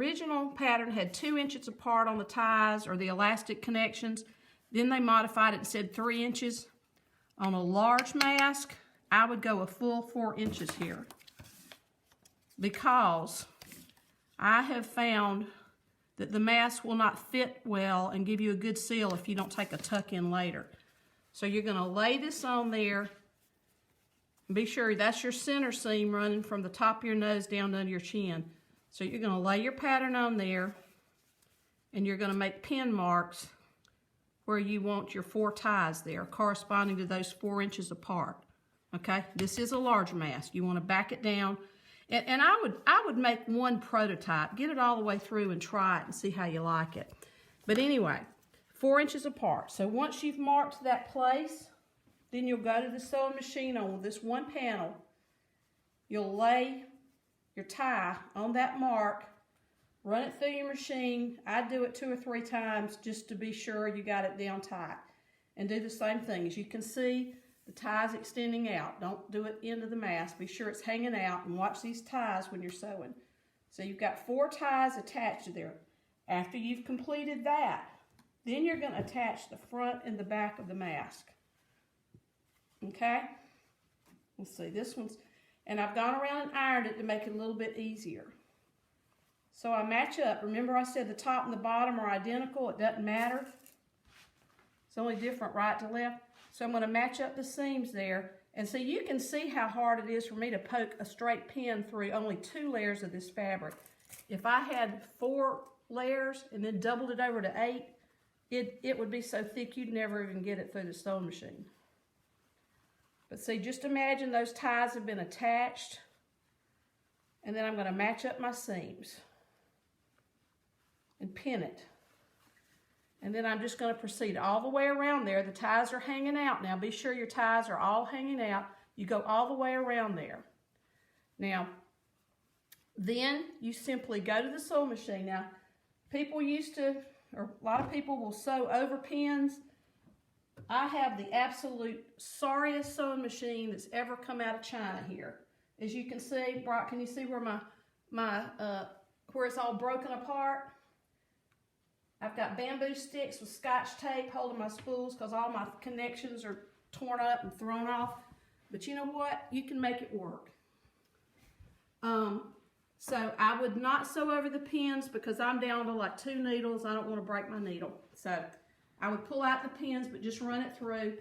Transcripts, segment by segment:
original pattern had 2 inches apart on the ties or the elastic connections. Then they modified it and said 3 inches. On a large mask, I would go a full 4 inches here, because I have found that the mask will not fit well and give you a good seal if you don't take a tuck in later. So you're going to lay this on there. Be sure that's your center seam running from the top of your nose down under your chin. So you're going to lay your pattern on there, and you're going to make pin marks where you want your 4 ties there, corresponding to those 4 inches apart. Okay, this is a large mask. You want to back it down. And I would make one prototype, get it all the way through and try it and see how you like it. But anyway, 4 inches apart. So once you've marked that place, then you'll go to the sewing machine on this one panel. You'll lay your tie on that mark, run it through your machine. I do it 2 or 3 times just to be sure you got it down tight. And do the same thing. As you can see, the tie's extending out. Don't do it into the mask. Be sure it's hanging out, and watch these ties when you're sewing. So you've got 4 ties attached to there. After you've completed that, then you're going to attach the front and the back of the mask. Okay? Let's see, this one's, and I've gone around and ironed it to make it a little bit easier. So I match up. Remember I said the top and the bottom are identical. It doesn't matter. It's only different right to left. So I'm going to match up the seams there. And so you can see how hard it is for me to poke a straight pin through only 2 layers of this fabric. If I had 4 layers and then doubled it over to 8, it would be so thick you'd never even get it through the sewing machine. But see, just imagine those ties have been attached. And then I'm going to match up my seams and pin it. And then I'm just going to proceed all the way around there. The ties are hanging out now. Be sure your ties are all hanging out. You go all the way around there. Now, then you simply go to the sewing machine. Now, people used to, or a lot of people will sew over pins. I have the absolute sorriest sewing machine that's ever come out of China here. As you can see, Brock, can you see where where it's all broken apart? I've got bamboo sticks with Scotch tape holding my spools because all my connections are torn up and thrown off. But you know what? You can make it work. So I would not sew over the pins because I'm down to like 2 needles. I don't want to break my needle. So I would pull out the pins, but just run it through.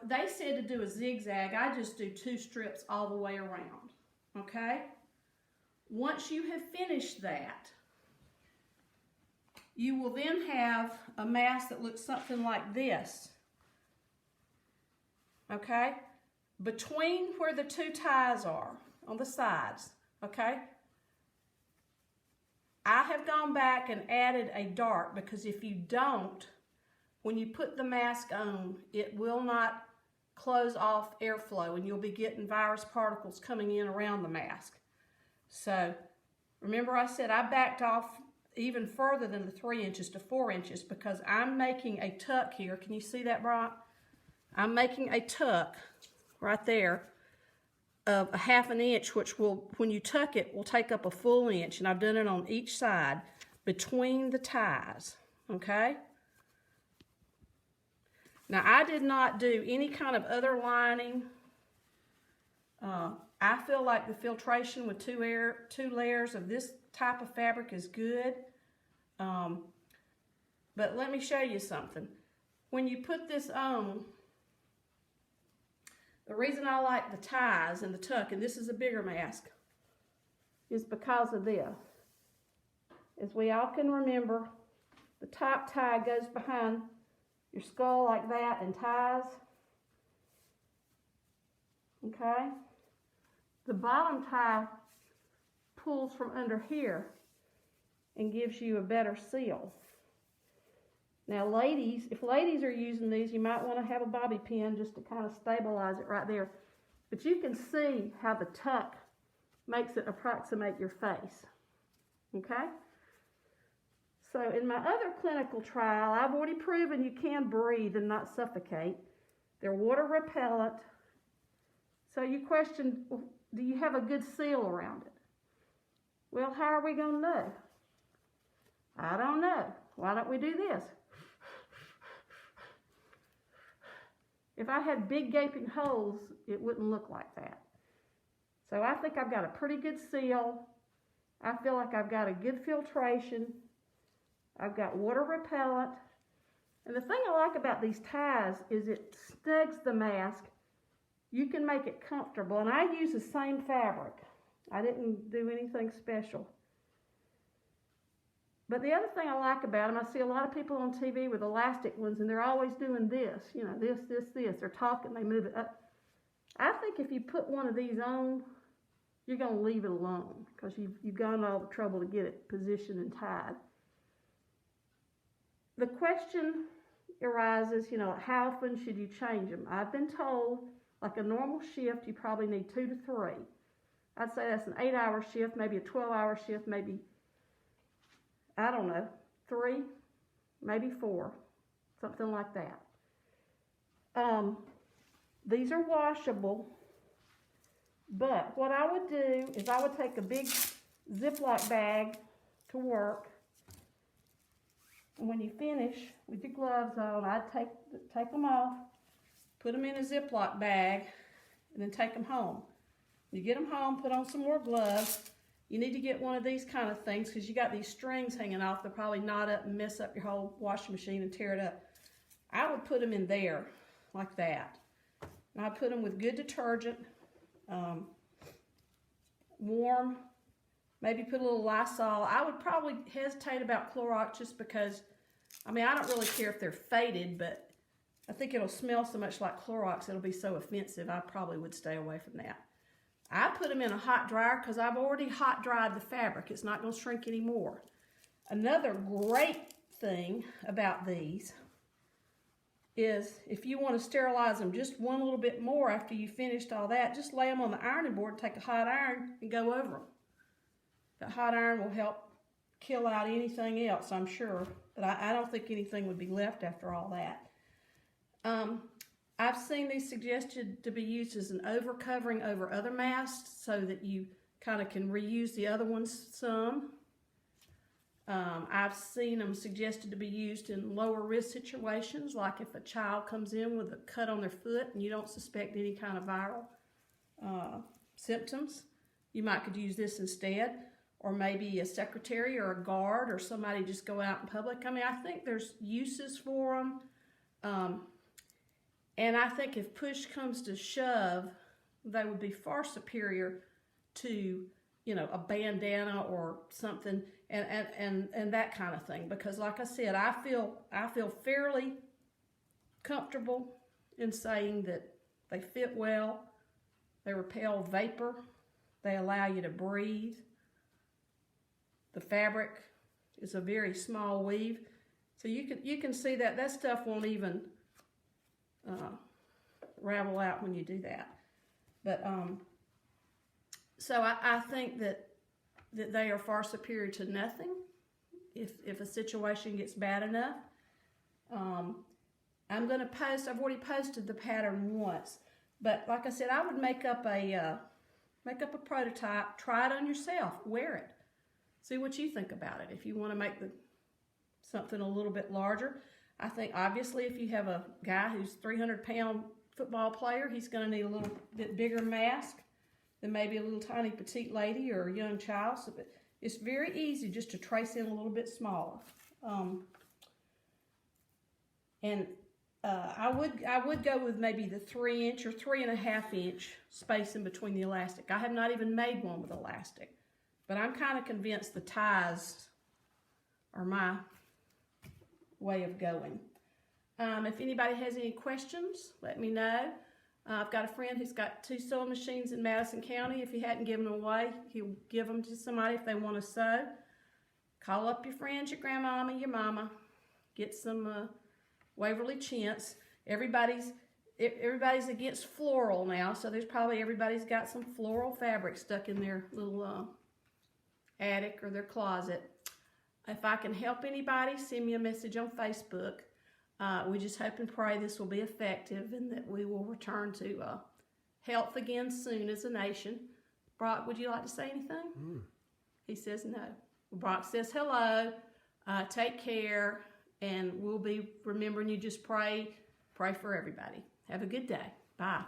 They said to do a zigzag. I just do 2 strips all the way around. Okay? Once you have finished that, you will then have a mask that looks something like this. Okay? Between where the 2 ties are on the sides. Okay? I have gone back and added a dart because if you don't, when you put the mask on, it will not close off airflow and you'll be getting virus particles coming in around the mask. So remember I said I backed off even further than the 3 inches to 4 inches because I'm making a tuck here. Can you see that, Brock? I'm making a tuck right there of a 1/2 inch, which will, when you tuck it, will take up a full inch. And I've done it on each side between the ties, okay? Now, I did not do any kind of other lining. I feel like the filtration with 2 layers of this type of fabric is good. But let me show you something. When you put this on, the reason I like the ties and the tuck, and this is a bigger mask, is because of this. As we all can remember, the top tie goes behind your skull like that and ties. Okay? The bottom tie pulls from under here and gives you a better seal. Now ladies, if ladies are using these, you might want to have a bobby pin just to kind of stabilize it right there. But you can see how the tuck makes it approximate your face. Okay? So in my other clinical trial, I've already proven you can breathe and not suffocate. They're water repellent. So you question, do you have a good seal around it? Well, how are we going to know? I don't know. Why don't we do this? If I had big gaping holes, it wouldn't look like that. So I think I've got a pretty good seal. I feel like I've got a good filtration. I've got water repellent. And the thing I like about these ties is it snugs the mask. You can make it comfortable. And I use the same fabric. I didn't do anything special. But the other thing I like about them, I see a lot of people on TV with elastic ones, and they're always doing this, you know, this. They're talking, they move it up. I think if you put one of these on, you're going to leave it alone because you've gone all the trouble to get it positioned and tied. The question arises, you know, how often should you change them? I've been told, like a normal shift, you probably need 2 to 3. I'd say that's an 8-hour shift, maybe a 12-hour shift, maybe, I don't know, 3, maybe 4, something like that. These are washable, but what I would do is I would take a big Ziploc bag to work, and when you finish with your gloves on, I'd take them off, put them in a Ziploc bag, and then take them home. You get them home, put on some more gloves. You need to get one of these kind of things because you got these strings hanging off. They'll probably knot up and mess up your whole washing machine and tear it up. I would put them in there like that. And I'd put them with good detergent, warm, maybe put a little Lysol. I would probably hesitate about Clorox just because, I mean, I don't really care if they're faded, but I think it'll smell so much like Clorox, it'll be so offensive, I probably would stay away from that. I put them in a hot dryer because I've already hot dried the fabric. It's not going to shrink anymore. Another great thing about these is if you want to sterilize them just one little bit more after you finished all that, just lay them on the ironing board, take a hot iron, and go over them. That hot iron will help kill out anything else, I'm sure. But I don't think anything would be left after all that. I've seen these suggested to be used as an overcovering over other masks so that you kind of can reuse the other ones some. I've seen them suggested to be used in lower risk situations, like if a child comes in with a cut on their foot and you don't suspect any kind of viral symptoms. You might could use this instead, or maybe a secretary or a guard or somebody just go out in public. I mean, I think there's uses for them. And I think if push comes to shove, they would be far superior to, you know, a bandana or something and that kind of thing. Because like I said, I feel fairly comfortable in saying that they fit well, they repel vapor, they allow you to breathe. The fabric is a very small weave. So you can see that stuff won't even ravel out when you do that. But so I think that they are far superior to nothing if a situation gets bad enough. I'm going to post, I've already posted the pattern once, but like I said, I would make up a prototype, try it on yourself, wear it, see what you think about it. If you want to make something a little bit larger, I think obviously if you have a guy who's 300-pound football player, he's going to need a little bit bigger mask than maybe a little tiny petite lady or a young child. So it's very easy just to trace in a little bit smaller. I would go with maybe the 3-inch or 3.5-inch space in between the elastic. I have not even made one with elastic, but I'm kind of convinced the ties are my way of going. If anybody has any questions, let me know. I've got a friend who's got 2 sewing machines in Madison County. If he hadn't given them away, he'll give them to somebody if they want to sew. Call up your friends, your grandmama, your mama. Get some Waverly chintz. Everybody's against floral now, so there's probably everybody's got some floral fabric stuck in their little attic or their closet. If I can help anybody, send me a message on Facebook. We just hope and pray this will be effective and that we will return to health again soon as a nation. Brock, would you like to say anything? He says no. Brock says hello. Take care, and we'll be remembering you. Just pray for everybody. Have a good day. Bye.